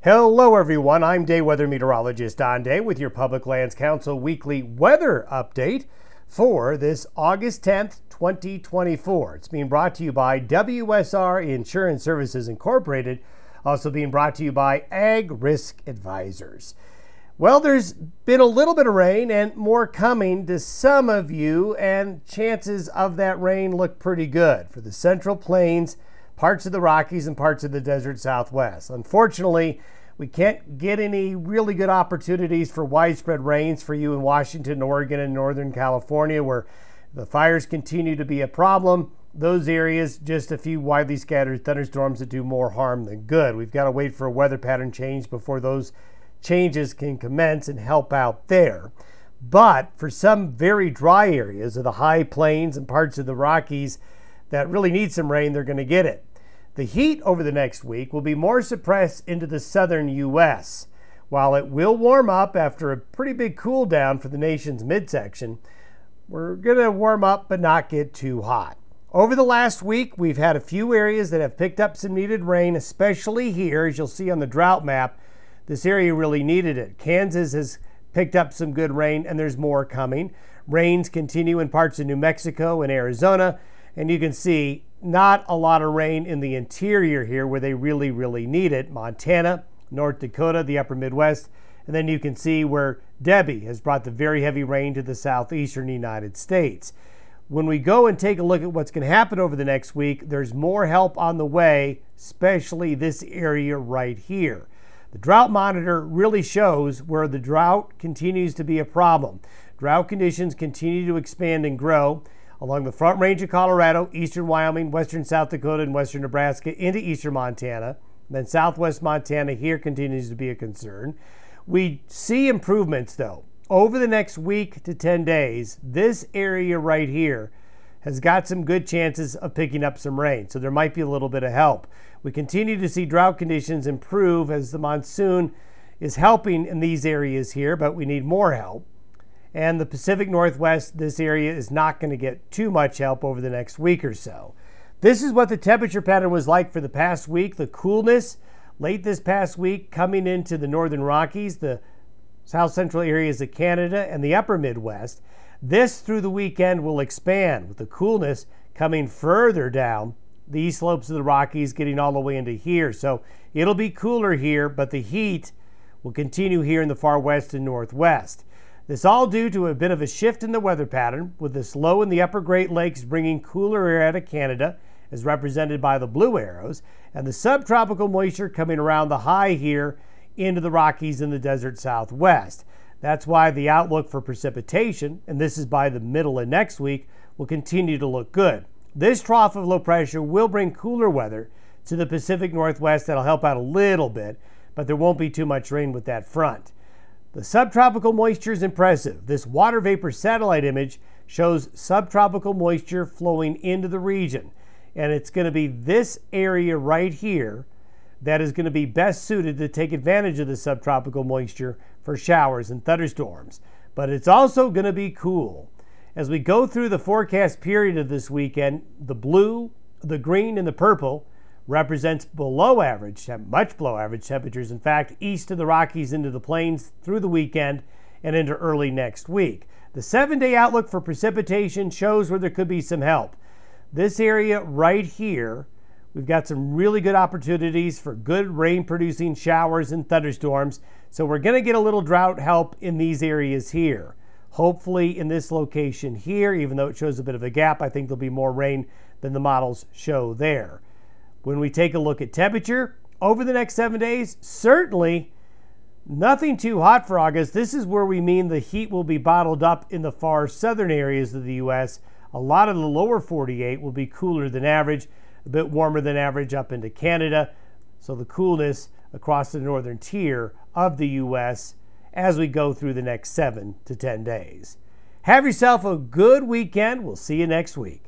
Hello everyone, I'm day weather meteorologist Don Day with your Public Lands Council weekly weather update for this August 10th, 2024. It's being brought to you by WSR Insurance Services Incorporated, also being brought to you by Ag Risk Advisors. Well, there's been a little bit of rain and more coming to some of you, and chances of that rain look pretty good for the Central Plains, parts of the Rockies, and parts of the desert Southwest. Unfortunately, we can't get any really good opportunities for widespread rains for you in Washington, Oregon, and Northern California, where the fires continue to be a problem. Those areas, just a few widely scattered thunderstorms that do more harm than good. We've got to wait for a weather pattern change before those changes can commence and help out there. But for some very dry areas of the high plains and parts of the Rockies that really need some rain, they're going to get it. The heat over the next week will be more suppressed into the southern U.S. While it will warm up after a pretty big cool down for the nation's midsection, we're going to warm up but not get too hot. Over the last week, we've had a few areas that have picked up some needed rain, especially here. As you'll see on the drought map, this area really needed it. Kansas has picked up some good rain, and there's more coming. Rains continue in parts of New Mexico and Arizona, and you can see not a lot of rain in the interior here where they really need it. Montana, North Dakota, the upper Midwest, and then you can see where Debbie has brought the very heavy rain to the southeastern United States. When we go and take a look at what's going to happen over the next week, there's more help on the way, especially this area right here. The drought monitor really shows where the drought continues to be a problem. Drought conditions continue to expand and grow along the Front Range of Colorado, eastern Wyoming, western South Dakota, and western Nebraska into eastern Montana. Then southwest Montana here continues to be a concern. We see improvements, though. Over the next week to 10 days, this area right here has got some good chances of picking up some rain, so there might be a little bit of help. We continue to see drought conditions improve as the monsoon is helping in these areas here, but we need more help. And the Pacific Northwest, this area is not going to get too much help over the next week or so. This is what the temperature pattern was like for the past week. The coolness late this past week coming into the northern Rockies, the south central areas of Canada, and the upper Midwest. This through the weekend will expand with the coolness coming further down the east slopes of the Rockies, getting all the way into here. So it'll be cooler here, but the heat will continue here in the far west and northwest. This all due to a bit of a shift in the weather pattern, with this low in the upper Great Lakes bringing cooler air out of Canada, as represented by the blue arrows, and the subtropical moisture coming around the high here into the Rockies and the desert Southwest. That's why the outlook for precipitation, and this is by the middle of next week, will continue to look good. This trough of low pressure will bring cooler weather to the Pacific Northwest. That'll help out a little bit, but there won't be too much rain with that front. The subtropical moisture is impressive. This water vapor satellite image shows subtropical moisture flowing into the region. And it's going to be this area right here that is going to be best suited to take advantage of the subtropical moisture for showers and thunderstorms. But it's also going to be cool. As we go through the forecast period of this weekend, the blue, the green, and the purple represents below average, much below average temperatures. In fact, east of the Rockies into the plains through the weekend and into early next week. The 7-day outlook for precipitation shows where there could be some help. This area right here, we've got some really good opportunities for good rain-producing showers and thunderstorms. So we're going to get a little drought help in these areas here. Hopefully in this location here, even though it shows a bit of a gap, I think there'll be more rain than the models show there. When we take a look at temperature over the next 7 days, certainly nothing too hot for August. This is where we mean the heat will be bottled up in the far southern areas of the U.S. A lot of the lower 48 will be cooler than average, a bit warmer than average up into Canada. So the coolness across the northern tier of the U.S. as we go through the next 7 to 10 days. Have yourself a good weekend. We'll see you next week.